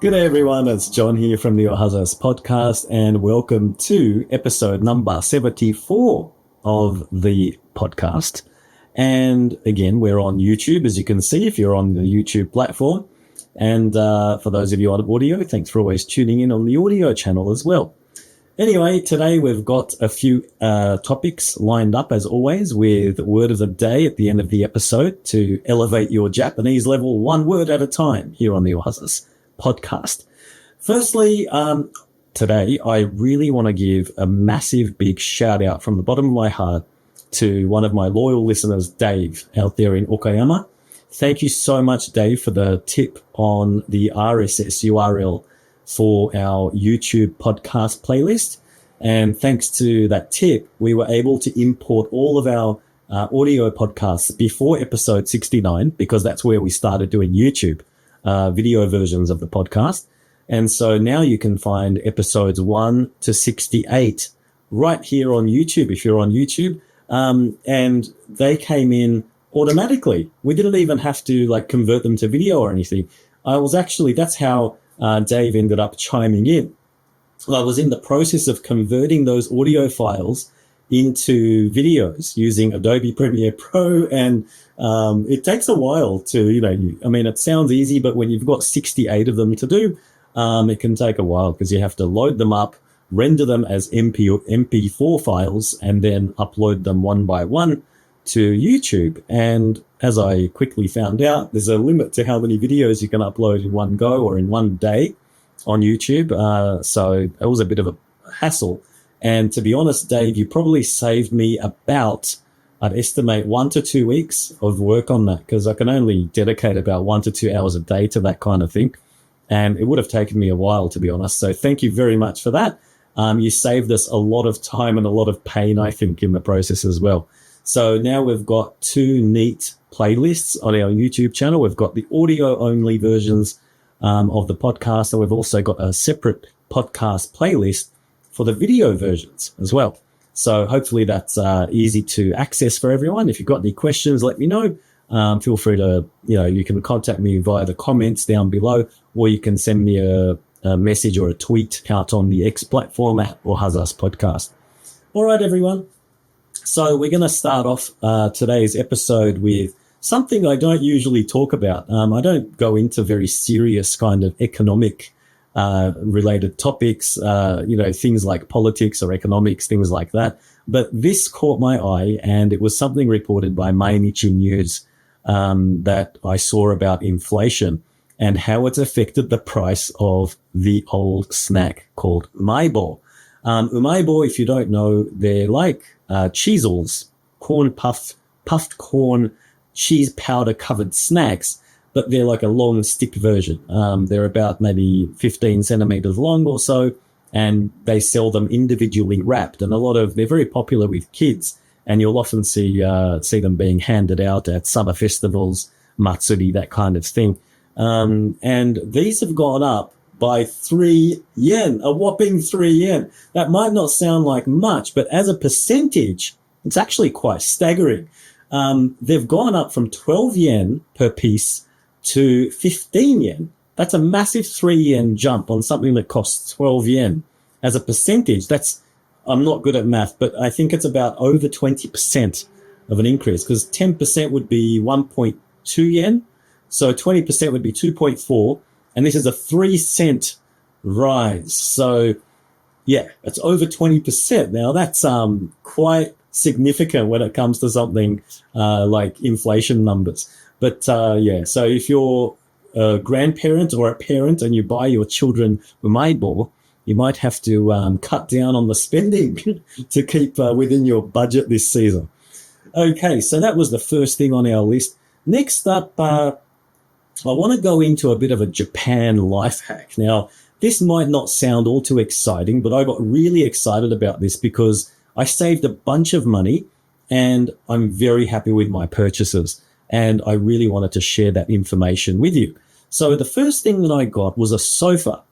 Good day, everyone. It's John here from the Ohazas podcast, and welcome to episode number 74 of the podcast. And again, we're on YouTube, as you can see, if you're on the YouTube platform. And for those of you on audio, thanks for always tuning in on the audio channel as well. Anyway, today we've got a few topics lined up, as always, with word of the day at the end of the episode to elevate your Japanese level one word at a time here on the Ohazas podcast. Firstly, today I really want to give a massive big shout out from the bottom of my heart to one of my loyal listeners, Dave, out there in Okayama. Thank you so much, Dave, for the tip on the RSS URL for our YouTube podcast playlist. And thanks to that tip, we were able to import all of our audio podcasts before episode 69, because that's where we started doing YouTube video versions of the podcast. And so now you can find episodes 1 to 68 right here on YouTube if you're on YouTube. And they came in automatically. We didn't even have to convert them to video or anything. That's how Dave ended up chiming in. I was in the process of converting those audio files into videos using Adobe Premiere Pro, and it takes a while to, it sounds easy, but when you've got 68 of them to do, it can take a while because you have to load them up, render them as MP4 files, and then upload them one by one to YouTube. And as I quickly found out, there's a limit to how many videos you can upload in one go or in one day on YouTube. So it was a bit of a hassle. And to be honest, Dave, you probably saved me about, I'd estimate, 1 to 2 weeks of work on that, because I can only dedicate about 1 to 2 hours a day to that kind of thing. And it would have taken me a while, to be honest. So thank you very much for that. You saved us a lot of time and a lot of pain, I think, in the process as well. So now we've got 2 neat playlists on our YouTube channel. We've got the audio-only versions of the podcast, and we've also got a separate podcast playlist for the video versions as well. So hopefully that's easy to access for everyone. If you've got any questions, let me know. Feel free to, you can contact me via the comments down below, or you can send me a message or a tweet out on the X platform at Ohazas Podcast. All right, everyone. So we're going to start off today's episode with something I don't usually talk about. I don't go into very serious kind of economic related topics, things like politics or economics, things like that. But this caught my eye, and it was something reported by Mainichi News that I saw about inflation and how it's affected the price of the old snack called umaibo. Umaibo, if you don't know, they're like cheezels, puffed corn, cheese powder covered snacks, but they're like a long stick version. They're about maybe 15 centimeters long or so, and they sell them individually wrapped. And they're very popular with kids, and you'll often see them being handed out at summer festivals, matsuri, that kind of thing. And these have gone up by 3 yen, a whopping 3 yen. That might not sound like much, but as a percentage, it's actually quite staggering. They've gone up from 12 yen per piece to 15 yen. That's a massive 3 yen jump on something that costs 12 yen. As a percentage, I'm not good at math, but I think it's about over 20% of an increase, because 10% would be 1.2 yen. So 20% would be 2.4. And this is a 3-cent rise. So yeah, it's over 20%. Now that's quite significant when it comes to something like inflation numbers. But so if you're a grandparent or a parent and you buy your children umaibo, you might have to cut down on the spending to keep within your budget this season. Okay, so that was the first thing on our list. Next up, I want to go into a bit of a Japan life hack. Now, this might not sound all too exciting, but I got really excited about this because I saved a bunch of money and I'm very happy with my purchases. And I really wanted to share that information with you. So the first thing that I got was a sofa.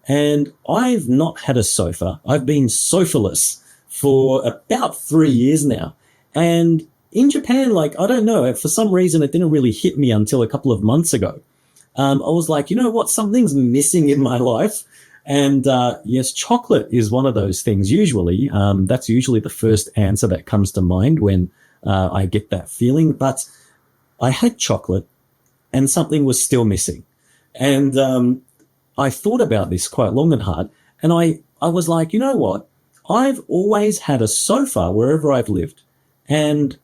And I've not had a sofa. I've been sofaless for about 3 years now. And in Japan, I don't know, for some reason it didn't really hit me until a couple of months ago. I was like, you know what? Something's missing in my life. And yes, chocolate is one of those things usually. That's usually the first answer that comes to mind when I get that feeling. But I had chocolate and something was still missing. And I thought about this quite long and hard. And I was like, you know what? I've always had a sofa wherever I've lived. And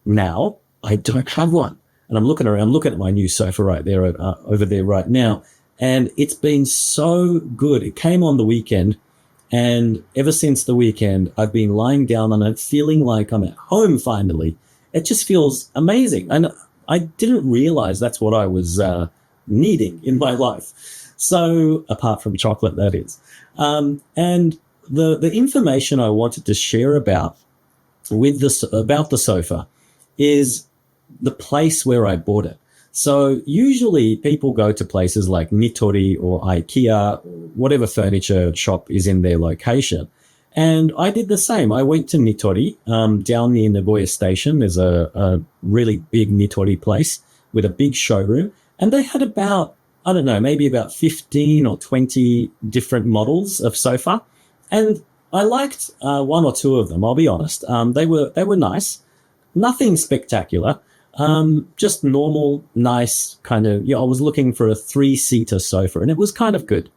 now I don't have one. And I'm looking around, I'm looking at my new sofa right there, over there right now. And it's been so good. It came on the weekend. And ever since the weekend, I've been lying down on it, feeling like I'm at home finally. It just feels amazing. And I didn't realize that's what I was needing in my life. So apart from chocolate, that is. And the information I wanted to share about about the sofa is the place where I bought it. So usually people go to places like Nitori or IKEA, whatever furniture shop is in their location. And I did the same. I went to Nitori, down near Nagoya Station. There's a really big Nitori place with a big showroom. And they had about, I don't know, maybe about 15 or 20 different models of sofa. And I liked one or two of them, I'll be honest. They were nice. Nothing spectacular. Just normal, nice kind of, I was looking for a 3-seater sofa and it was kind of good.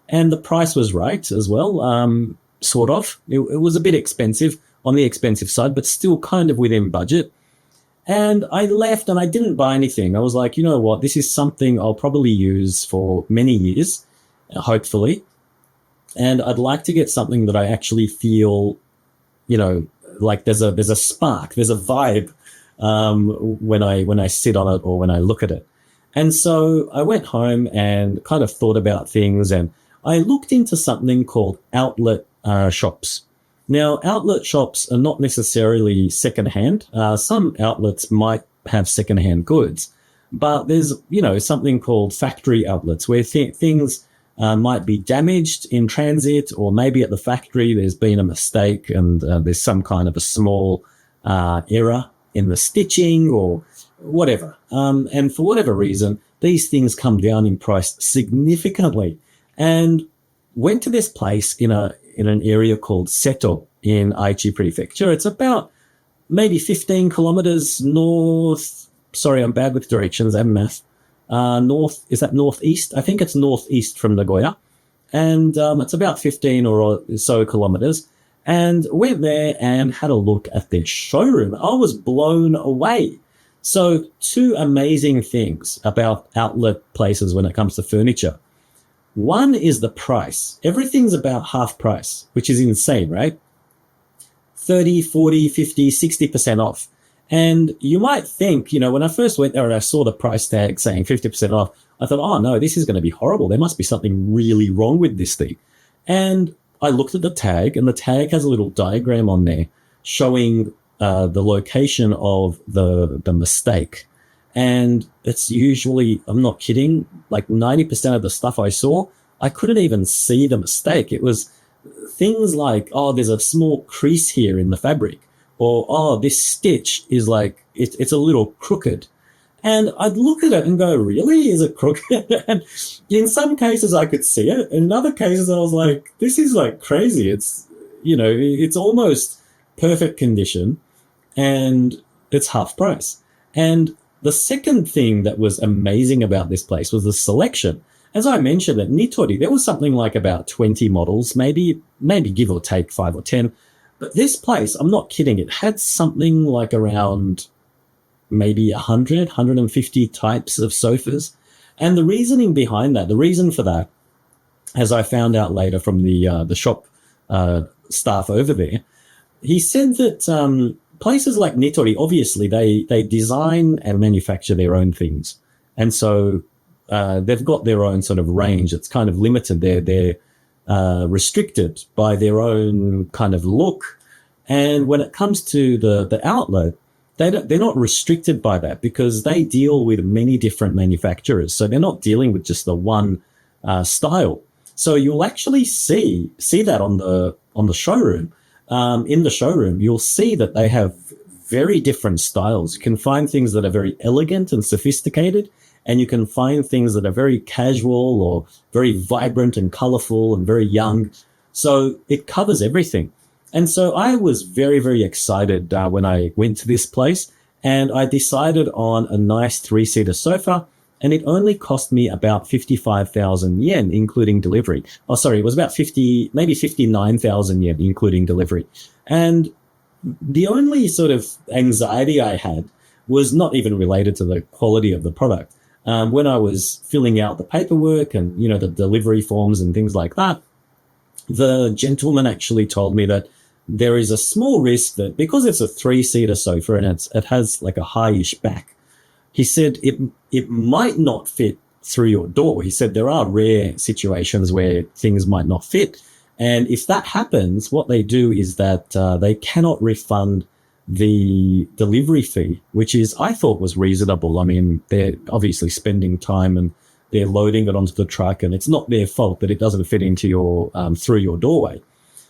And the price was right as well, sort of. It was a bit expensive, on the expensive side, but still kind of within budget. And I left and I didn't buy anything. I was like, you know what, this is something I'll probably use for many years, hopefully. And I'd like to get something that I actually feel, like there's a spark, there's a vibe when I sit on it or when I look at it. And so I went home and kind of thought about things, and I looked into something called outlet shops. Now, outlet shops are not necessarily secondhand. Some outlets might have secondhand goods, but there's, something called factory outlets where things might be damaged in transit, or maybe at the factory there's been a mistake and there's some kind of a small error in the stitching or whatever. And for whatever reason, these things come down in price significantly. And went to this place in an area called Seto in Aichi Prefecture. It's about maybe 15 kilometers north. Sorry, I'm bad with directions and math. North, is that northeast? I think it's northeast from Nagoya. And it's about 15 or so kilometers. And went there and had a look at their showroom. I was blown away. So 2 amazing things about outlet places when it comes to furniture. One is the price. Everything's about half price, which is insane, right? 30, 40, 50, 60% off. And you might think, when I first went there and I saw the price tag saying 50% off, I thought, oh no, this is going to be horrible. There must be something really wrong with this thing. And I looked at the tag, and the tag has a little diagram on there showing the location of the mistake. And it's usually, I'm not kidding, like 90% of the stuff I saw, I couldn't even see the mistake. It was things like, oh, there's a small crease here in the fabric, or, oh, this stitch is like, it's a little crooked. And I'd look at it and go, really? Is it crooked? And in some cases I could see it. In other cases I was like, this is like crazy. It's, it's almost perfect condition and it's half price. And the second thing that was amazing about this place was the selection. As I mentioned at Nitori, there was something like about 20 models, maybe give or take 5 or 10. But this place, I'm not kidding, it had something like around maybe 100, 150 types of sofas. And the reasoning behind that, the reason for that, as I found out later from the shop staff over there, he said that places like Nitori, obviously, they design and manufacture their own things. And so they've got their own sort of range. It's kind of limited. They're restricted by their own kind of look. And when it comes to the outlet, they're not restricted by that because they deal with many different manufacturers. So they're not dealing with just the one style. So you'll actually see that on the showroom. In the showroom, you'll see that they have very different styles. You can find things that are very elegant and sophisticated, and you can find things that are very casual or very vibrant and colorful and very young. So it covers everything. And so I was very, very excited when I went to this place, and I decided on a nice 3-seater sofa, and it only cost me about 55,000 yen, including delivery. Oh, sorry, it was about 59,000 yen, including delivery. And the only sort of anxiety I had was not even related to the quality of the product. When I was filling out the paperwork and, the delivery forms and things like that, the gentleman actually told me that there is a small risk that because it's a 3-seater sofa and it has like a high-ish back, he said it might not fit through your door. He said there are rare situations where things might not fit. And if that happens, what they do is that they cannot refund the delivery fee, which is, I thought, was reasonable. I mean, they're obviously spending time and they're loading it onto the truck, and it's not their fault that it doesn't fit into your through your doorway.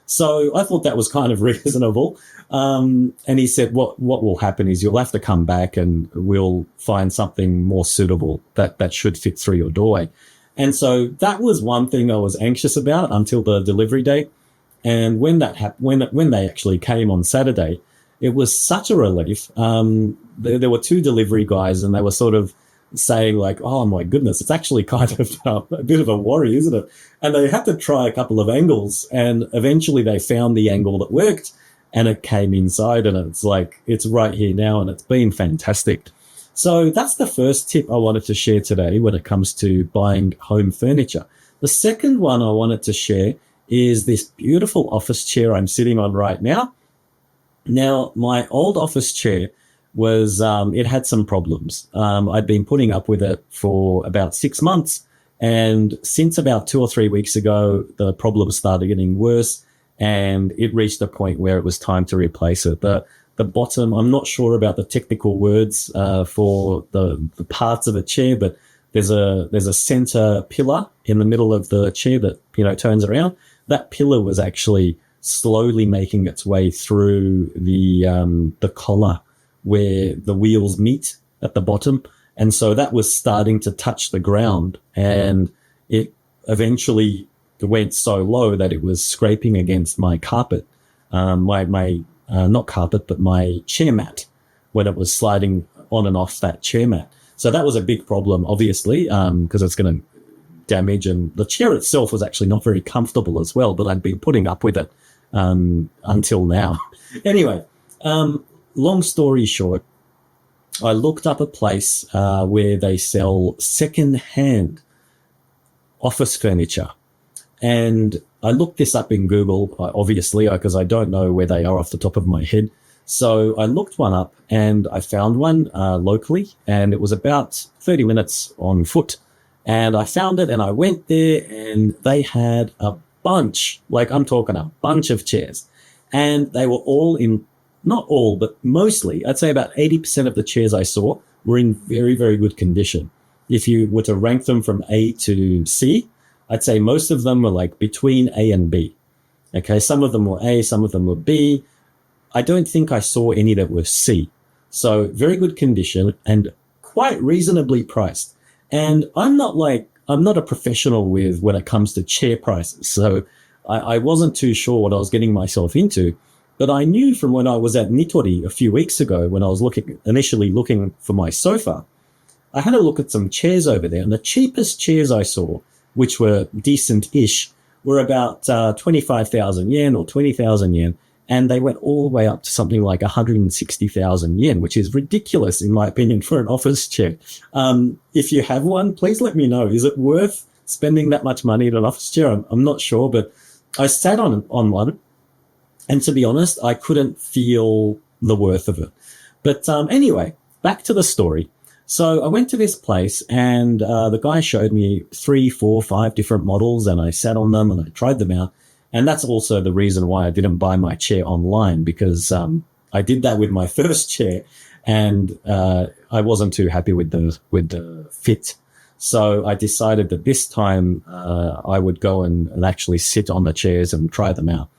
So I thought that was kind of reasonable. And he said, what will happen is you'll have to come back and we'll find something more suitable that should fit through your doorway. And so that was one thing I was anxious about until the delivery date. And when that when they actually came on Saturday, it was such a relief. There were 2 delivery guys, and they were sort of saying like, oh my goodness, it's actually kind of a bit of a worry, isn't it? And they had to try a couple of angles, and eventually they found the angle that worked, and it came inside, and it's like, it's right here now, and it's been fantastic. So that's the first tip I wanted to share today when it comes to buying home furniture. The second one I wanted to share is this beautiful office chair I'm sitting on right now. Now, my old office chair was, it had some problems. I'd been putting up with it for about 6 months. And since about 2 or 3 weeks ago, the problems started getting worse, and it reached a point where it was time to replace it. The bottom, I'm not sure about the technical words for the parts of a chair, but there's a center pillar in the middle of the chair that, turns around. That pillar was actually slowly making its way through the collar where the wheels meet at the bottom. And so that was starting to touch the ground, and it eventually went so low that it was scraping against my carpet, not carpet, but my chair mat when it was sliding on and off that chair mat. So that was a big problem, obviously, because it's going to damage. And the chair itself was actually not very comfortable as well, but I'd been putting up with it until now. Anyway, long story short, I looked up a place where they sell secondhand office furniture. And I looked this up in Google, obviously, because I don't know where they are off the top of my head. So I looked one up, and I found one locally, and it was about 30 minutes on foot. And I found it, and I went there, and they had a bunch, like I'm talking a bunch of chairs. And they were all in, not all, but mostly, I'd say about 80% of the chairs I saw were in very, very good condition. If you were to rank them from A to C, I'd say most of them were like between A and B. Okay, some of them were A, some of them were B. I don't think I saw any that were C. So very good condition and quite reasonably priced. And I'm not a professional when it comes to chair prices. So I wasn't too sure what I was getting myself into. But I knew from when I was at Nitori a few weeks ago, when I was initially looking for my sofa, I had a look at some chairs over there, and the cheapest chairs I saw, which were decent-ish, were about 25,000 yen or 20,000 yen, and they went all the way up to something like 160,000 yen, which is ridiculous, in my opinion, for an office chair. If you have one, please let me know. Is it worth spending that much money on an office chair? I'm not sure, but I sat on one, and to be honest, I couldn't feel the worth of it. But anyway, back to the story. So I went to this place, and the guy showed me 3, 4, 5 different models, and I sat on them and I tried them out. And that's also the reason why I didn't buy my chair online, because I did that with my first chair, and I wasn't too happy with the fit. So I decided that this time I would go and actually sit on the chairs and try them out.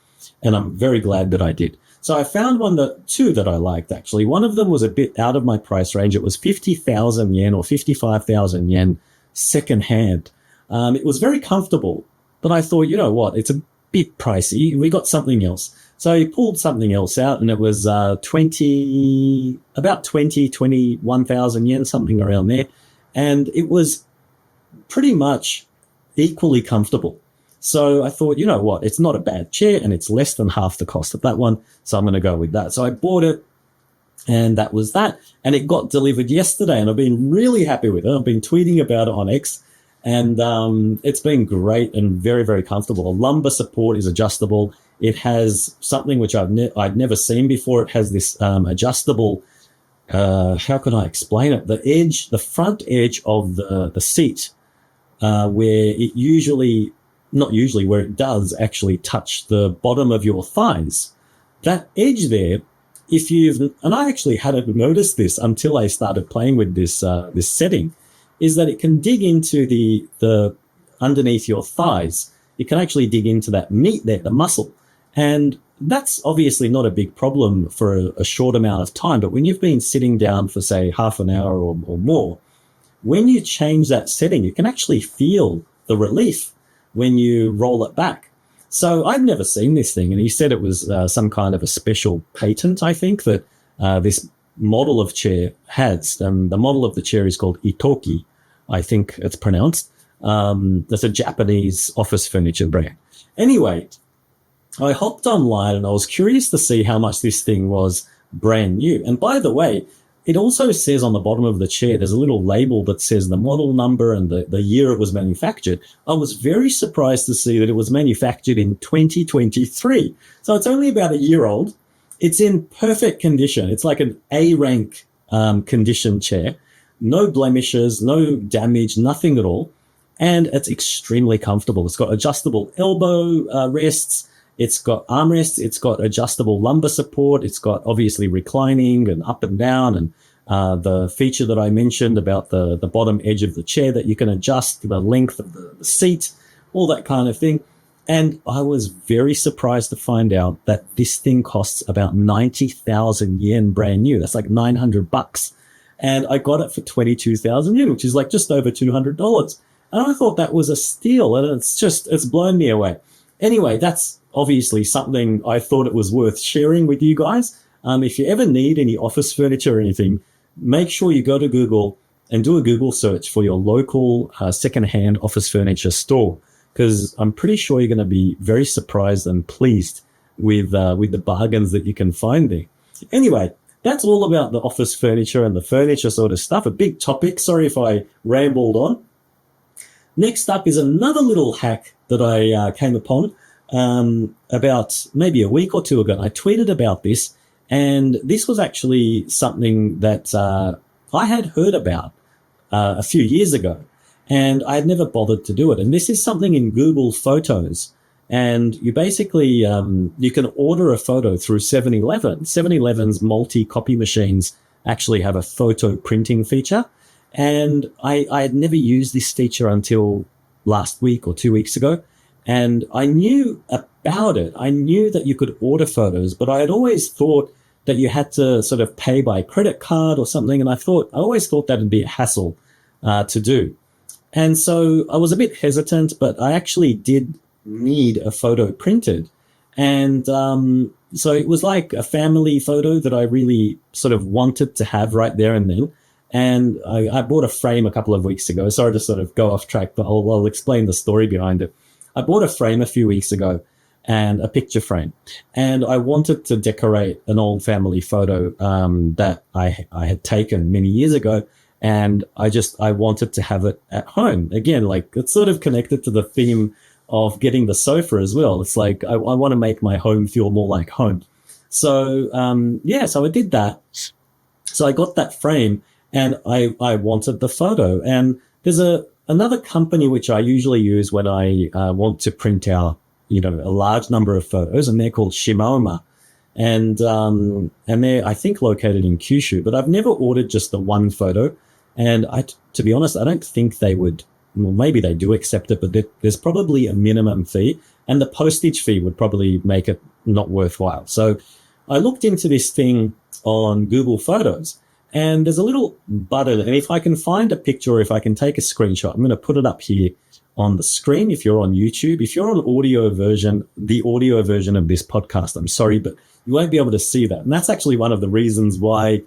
And I'm very glad that I did. So I found two that I liked actually. One of them was a bit out of my price range. It was 50,000 yen or 55,000 yen secondhand. It was very comfortable, but I thought, you know what, it's a bit pricey. We got something else. So I pulled something else out, and it was about 21,000 yen, something around there. And it was pretty much equally comfortable. So I thought, you know what, it's not a bad chair, and it's less than half the cost of that one. So I'm going to go with that. So I bought it, and that was that. And it got delivered yesterday, and I've been really happy with it. I've been tweeting about it on X, and it's been great and very, very comfortable. The lumbar support is adjustable. It has something which I'd never seen before. It has this adjustable, how can I explain it? The front edge of the seat, where it where it does actually touch the bottom of your thighs. That edge there, and I actually hadn't noticed this until I started playing with this setting, is that it can dig into the underneath your thighs. It can actually dig into that meat there, the muscle. And that's obviously not a big problem for a short amount of time. But when you've been sitting down for, say, half an hour or more, when you change that setting, you can actually feel the relief when you roll it back. So I've never seen this thing. And he said it was some kind of a special patent, I think, that this model of chair has. The model of the chair is called Itoki, I think it's pronounced. That's a Japanese office furniture brand. Anyway, I hopped online and I was curious to see how much this thing was brand new. And by the way, it also says on the bottom of the chair, there's a little label that says the model number and the year it was manufactured. I was very surprised to see that it was manufactured in 2023. So it's only about a year old. It's in perfect condition. It's like an A-rank condition chair. No blemishes, no damage, nothing at all. And it's extremely comfortable. It's got adjustable elbow rests. It's got armrests. It's got adjustable lumbar support. It's got obviously reclining and up and down, and the feature that I mentioned about the bottom edge of the chair that you can adjust the length of the seat, all that kind of thing. And I was very surprised to find out that this thing costs about 90,000 yen brand new. That's like $900. And I got it for 22,000 yen, which is like just over $200. And I thought that was a steal, and it's blown me away. Anyway, that's obviously something I thought it was worth sharing with you guys. If you ever need any office furniture or anything, make sure you go to Google and do a Google search for your local secondhand office furniture store, because I'm pretty sure you're going to be very surprised and pleased with the bargains that you can find there. Anyway, that's all about the office furniture and the furniture sort of stuff. A big topic. Sorry if I rambled on. Next up is another little hack that I came upon about maybe a week or two ago. I tweeted about this, and this was actually something that I had heard about a few years ago, and I had never bothered to do it. And this is something in Google Photos, and you basically you can order a photo through 7-Eleven. 7-Eleven's multi-copy machines actually have a photo printing feature. And I had never used this feature until last week or 2 weeks ago. And I knew about it. I knew that you could order photos, but I had always thought that you had to sort of pay by credit card or something. And I always thought that'd be a hassle to do. And so I was a bit hesitant, but I actually did need a photo printed. And so it was like a family photo that I really sort of wanted to have right there and then. And I bought a frame a couple of weeks ago. Sorry to sort of go off track, but I'll explain the story behind it. I bought a frame a few weeks ago, and a picture frame. And I wanted to decorate an old family photo that I had taken many years ago. And I wanted to have it at home. Again, like it's sort of connected to the theme of getting the sofa as well. It's like I want to make my home feel more like home. So, so I did that. So I got that frame. And I wanted the photo. And there's another company which I usually use when I want to print out, a large number of photos, and they're called Shimoma. And they're, I think, located in Kyushu. But I've never ordered just the one photo. And to be honest, I don't think they would. Well, maybe they do accept it, but there's probably a minimum fee. And the postage fee would probably make it not worthwhile. So I looked into this thing on Google Photos, and there's a little button. And if I can find a picture, or if I can take a screenshot, I'm going to put it up here on the screen if you're on YouTube. If you're on the audio version of this podcast, I'm sorry, but you won't be able to see that. And that's actually one of the reasons why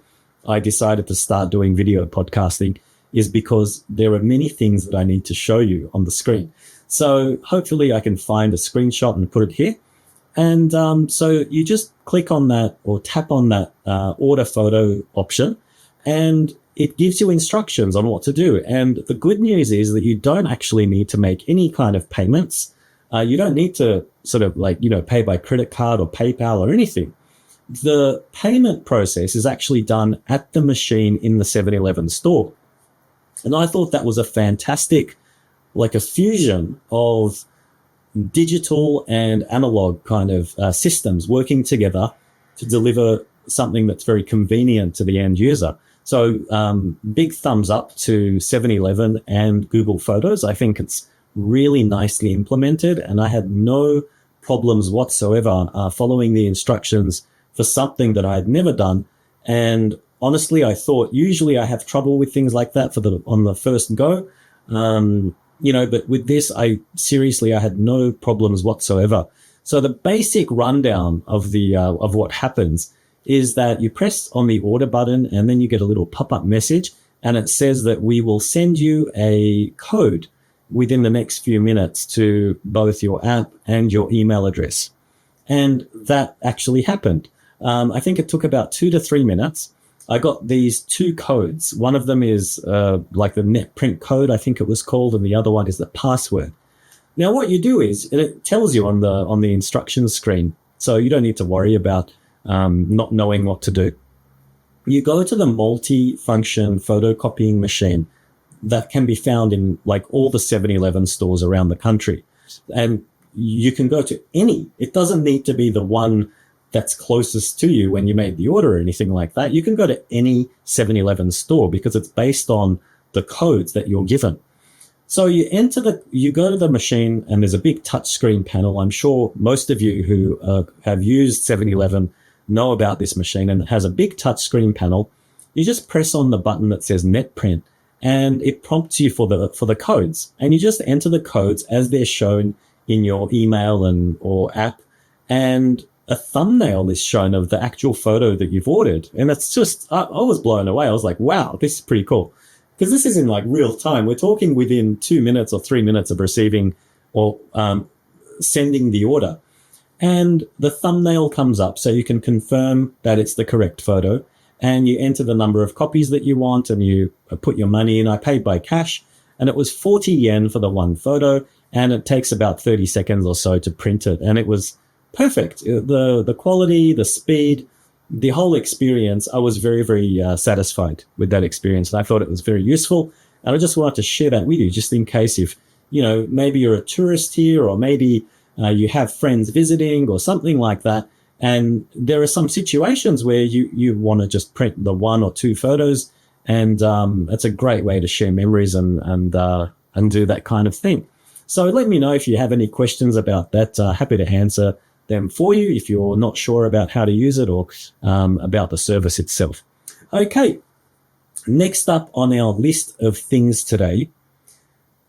I decided to start doing video podcasting, is because there are many things that I need to show you on the screen. So hopefully I can find a screenshot and put it here. And so you just click on that or tap on that order photo option, and it gives you instructions on what to do. And the good news is that you don't actually need to make any kind of payments. You don't need to sort of pay by credit card or PayPal or anything. The payment process is actually done at the machine in the 7-Eleven store. And I thought that was a fantastic, a fusion of digital and analog kind of systems working together to deliver something that's very convenient to the end user. So big thumbs up to 7-Eleven and Google Photos. I think it's really nicely implemented, and I had no problems whatsoever following the instructions for something that I had never done. And honestly, I thought usually I have trouble with things like that on the first go. But with this, I had no problems whatsoever. So the basic rundown of of what happens is that you press on the order button, and then you get a little pop-up message, and it says that we will send you a code within the next few minutes to both your app and your email address. And that actually happened. I think it took about 2 to 3 minutes. I got these 2 codes. One of them is the net print code, I think it was called, and the other one is the password. Now, what you do is it tells you on the instructions screen, so you don't need to worry about not knowing what to do. You go to the multi-function photocopying machine that can be found in all the 7-Eleven stores around the country, and you can go to any. It doesn't need to be the one that's closest to you when you made the order or anything like that. You can go to any 7-Eleven store because it's based on the codes that you're given. So you go to the machine, and there's a big touchscreen panel. I'm sure most of you who have used 7-Eleven know about this machine, and it has a big touchscreen panel. You just press on the button that says net print, and it prompts you for the codes, and you just enter the codes as they're shown in your email or app, and a thumbnail is shown of the actual photo that you've ordered. And it's just, I was blown away. I was like, wow, this is pretty cool. Because this is in real time. We're talking within 2 minutes or 3 minutes of receiving or sending the order. And the thumbnail comes up so you can confirm that it's the correct photo. And you enter the number of copies that you want, and you put your money in. I paid by cash, and it was 40 yen for the one photo. And it takes about 30 seconds or so to print it. And it was perfect. The quality, the speed, the whole experience, I was very, very satisfied with that experience. And I thought it was very useful. And I just wanted to share that with you, just in case if, maybe you're a tourist here, or maybe you have friends visiting or something like that. And there are some situations where you want to just print the 1 or 2 photos. And it's a great way to share memories and do that kind of thing. So let me know if you have any questions about that. Happy to answer them for you if you're not sure about how to use it or about the service itself. Okay, next up on our list of things today,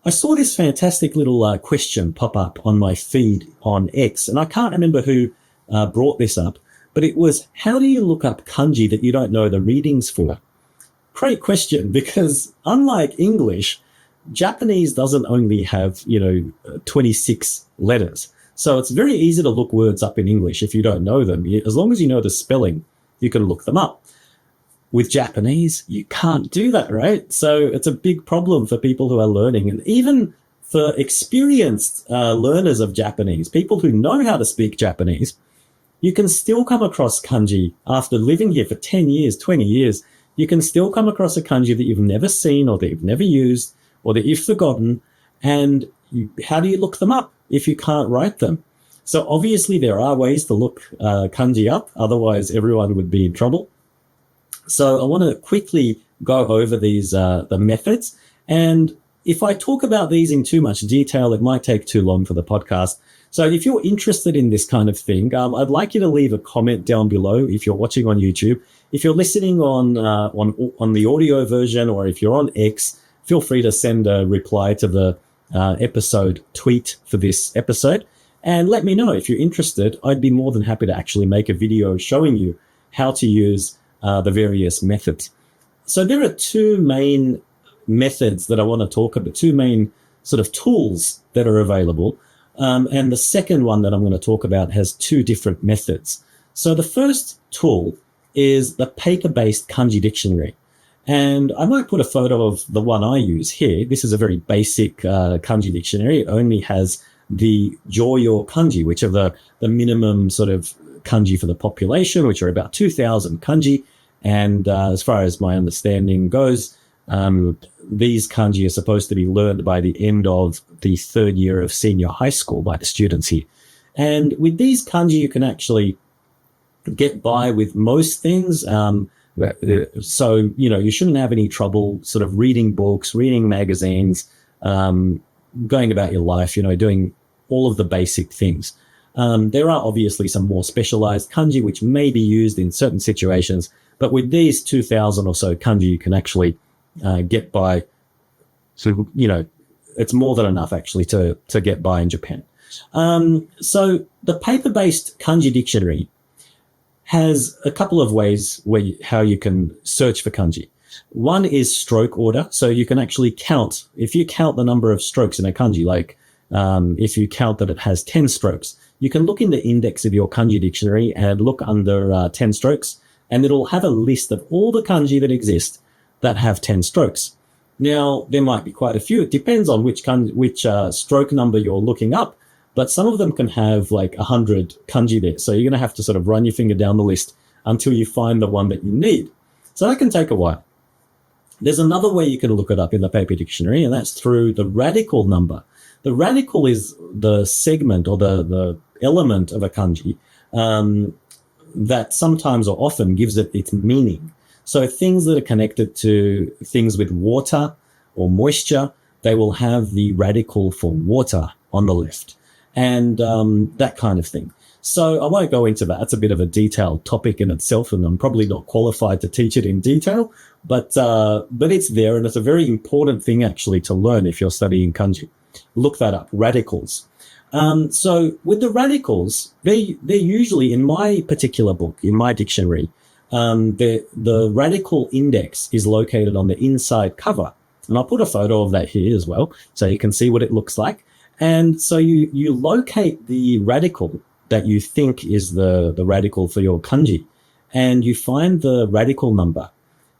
I saw this fantastic little question pop up on my feed on X, and I can't remember who brought this up, but it was, how do you look up kanji that you don't know the readings for? Great question, because unlike English, Japanese doesn't only have, 26 letters. So it's very easy to look words up in English if you don't know them. As long as you know the spelling, you can look them up. With Japanese, you can't do that, right? So it's a big problem for people who are learning. And even for experienced learners of Japanese, people who know how to speak Japanese, you can still come across kanji after living here for 10 years, 20 years. You can still come across a kanji that you've never seen or that you've never used or that you've forgotten. And how do you look them up if you can't write them? So obviously there are ways to look kanji up. Otherwise, everyone would be in trouble. So I want to quickly go over these the methods. And if I talk about these in too much detail, it might take too long for the podcast. So if you're interested in this kind of thing, I'd like you to leave a comment down below if you're watching on YouTube. If you're listening on the audio version, or if you're on X, feel free to send a reply to the episode tweet for this episode, and let me know if you're interested. I'd be more than happy to actually make a video showing you how to use the various methods. So there are two main methods that I want to talk about, two main sort of tools that are available. And the second one that I'm going to talk about has two different methods. So the first tool is the paper-based Kanji dictionary. And I might put a photo of the one I use here. This is a very basic Kanji dictionary. It only has the Joyo Kanji, which are the minimum sort of Kanji for the population, which are about 2,000 Kanji. And as far as my understanding goes, these Kanji are supposed to be learned by the end of the third year of senior high school by the students here. And with these Kanji, you can actually get by with most things. So, you shouldn't have any trouble sort of reading books, reading magazines, going about your life, doing all of the basic things. There are obviously some more specialized Kanji which may be used in certain situations, but with these 2,000 or so Kanji, you can actually get by. So, it's more than enough actually to get by in Japan. So the paper-based Kanji dictionary has a couple of ways how you can search for Kanji. One is stroke order. So you can actually count. If you count the number of strokes in a Kanji, like if you count that it has 10 strokes, you can look in the index of your Kanji dictionary and look under 10 strokes, and it'll have a list of all the Kanji that exist that have 10 strokes. Now, there might be quite a few. It depends on which stroke number you're looking up, but some of them can have like 100 Kanji there. So you're going to have to sort of run your finger down the list until you find the one that you need. So that can take a while. There's another way you can look it up in the paper dictionary, and that's through the radical number. The radical is the segment or the element of a Kanji that sometimes or often gives it its meaning. So things that are connected to things with water or moisture, they will have the radical for water on the left, and that kind of thing. So I won't go into that. It's a bit of a detailed topic in itself, and I'm probably not qualified to teach it in detail, but it's there, and it's a very important thing actually to learn if you're studying Kanji. Look that up, radicals. So with the radicals, they're usually, in my particular book, in my dictionary, the radical index is located on the inside cover. And I'll put a photo of that here as well, so you can see what it looks like. And so you locate the radical that you think is the radical for your Kanji, and you find the radical number.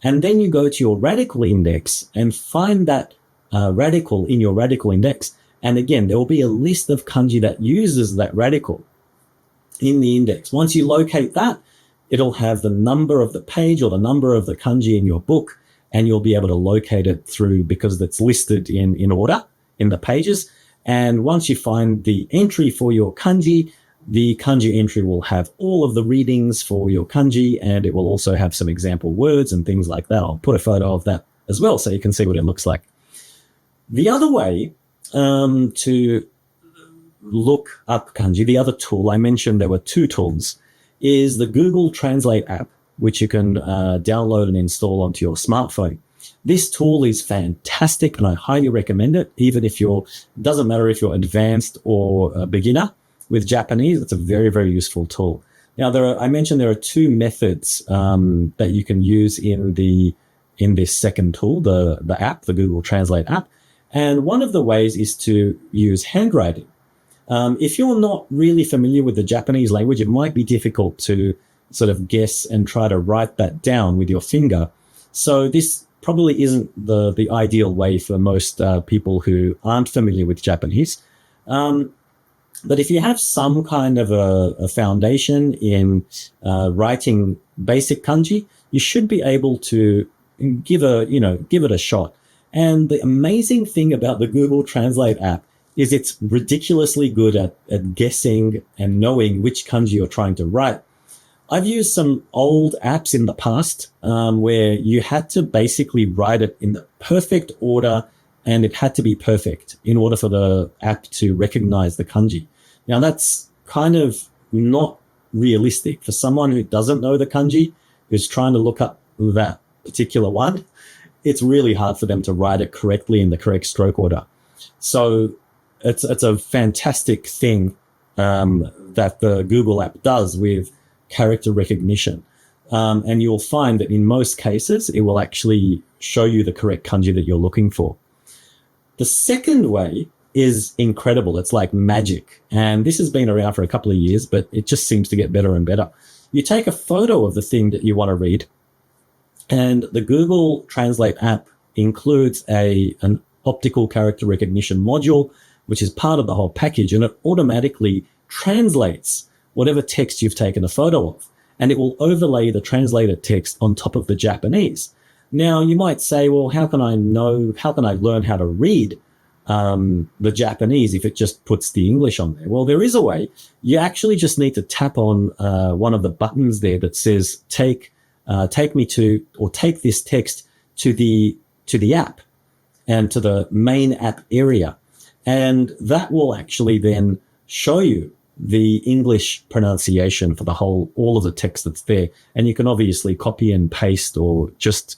And then you go to your radical index and find that radical in your radical index. And again, there will be a list of Kanji that uses that radical in the index. Once you locate that, it'll have the number of the page or the number of the Kanji in your book, and you'll be able to locate it through, because it's listed in order in the pages. And once you find the entry for your Kanji, the Kanji entry will have all of the readings for your Kanji, and it will also have some example words and things like that. I'll put a photo of that as well so you can see what it looks like. The other way to look up Kanji, the other tool, I mentioned there were two tools, is the Google Translate app, which you can download and install onto your smartphone. This tool is fantastic, and I highly recommend it, even if doesn't matter if you're advanced or a beginner with Japanese. It's a very, very useful tool. Now, I mentioned there are two methods that you can use in this second tool, the app, the Google Translate app. And one of the ways is to use handwriting. If you're not really familiar with the Japanese language, it might be difficult to sort of guess and try to write that down with your finger. So this probably isn't the ideal way for most people who aren't familiar with Japanese. But if you have some kind of a foundation in writing basic Kanji, you should be able to give it a shot. And the amazing thing about the Google Translate app is it's ridiculously good at guessing and knowing which Kanji you're trying to write. I've used some old apps in the past where you had to basically write it in the perfect order and it had to be perfect in order for the app to recognize the kanji. Now, that's kind of not realistic for someone who doesn't know the kanji, who's trying to look up that particular one. It's really hard for them to write it correctly in the correct stroke order. So it's a fantastic thing that the Google app does with character recognition. And you'll find that in most cases, it will actually show you the correct kanji that you're looking for. The second way is incredible. It's like magic. And this has been around for a couple of years, but it just seems to get better and better. You take a photo of the thing that you want to read, and the Google Translate app includes an optical character recognition module, which is part of the whole package, and it automatically translates whatever text you've taken a photo of, and it will overlay the translated text on top of the Japanese. Now, you might say, well, how can I learn how to read the Japanese if it just puts the English on there? Well, there is a way. You actually just need to tap on one of the buttons there that says take this text to the app and to the main app area. And that will actually then show you the English pronunciation for all of the text that's there. And you can obviously copy and paste or just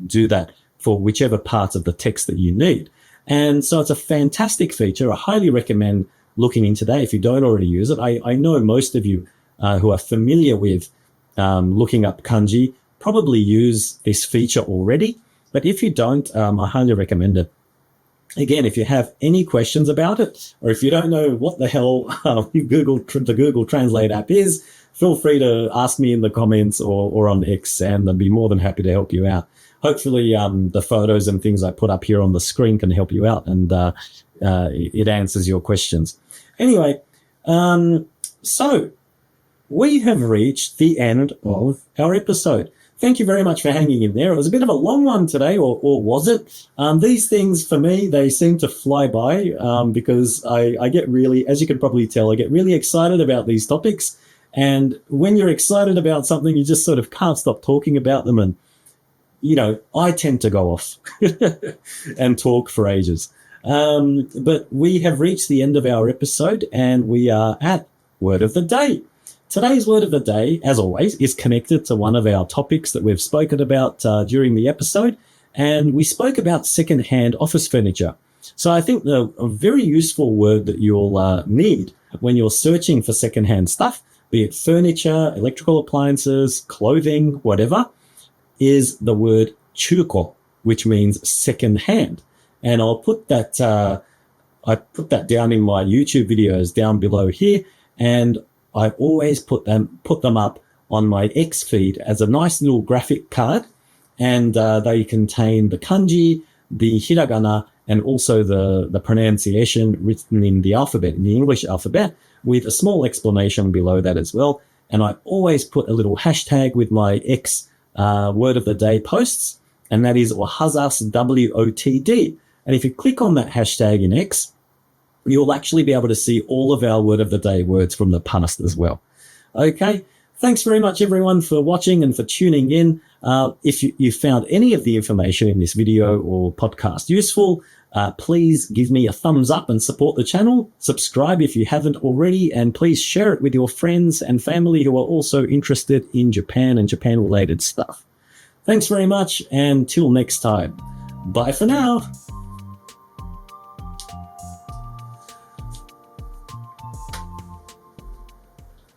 do that for whichever parts of the text that you need. And so it's a fantastic feature. I highly recommend looking into that if you don't already use it. I know most of you who are familiar with looking up kanji probably use this feature already. But if you don't, I highly recommend it. Again, if you have any questions about it, or if you don't know what the hell the Google Translate app is, feel free to ask me in the comments or on X, and I'd be more than happy to help you out. Hopefully, the photos and things I put up here on the screen can help you out, and it answers your questions. Anyway, so we have reached the end of our episode. Thank you very much for hanging in there. It was a bit of a long one today, or was it? These things, for me, they seem to fly by because I get really, as you can probably tell, I get really excited about these topics. And when you're excited about something, you just sort of can't stop talking about them. And, I tend to go off and talk for ages. But we have reached the end of our episode, and we are at Word of the Day. Today's word of the day, as always, is connected to one of our topics that we've spoken about during the episode, and we spoke about secondhand office furniture. So I think a very useful word that you'll need when you're searching for secondhand stuff, be it furniture, electrical appliances, clothing, whatever, is the word chuko, which means secondhand. And I'll put that I put that down in my YouTube videos down below here, and I always put them up on my X feed as a nice little graphic card, and they contain the kanji, the hiragana, and also the pronunciation written in the alphabet, in the English alphabet, with a small explanation below that as well. And I always put a little hashtag with my X word of the day posts, and that is Ohazas, WOTD. And if you click on that hashtag in X, you'll actually be able to see all of our word of the day words from the past as well. Okay. Thanks very much, everyone, for watching and for tuning in. If you found any of the information in this video or podcast useful, please give me a thumbs up and support the channel. Subscribe if you haven't already, and please share it with your friends and family who are also interested in Japan and Japan-related stuff. Thanks very much, and till next time. Bye for now.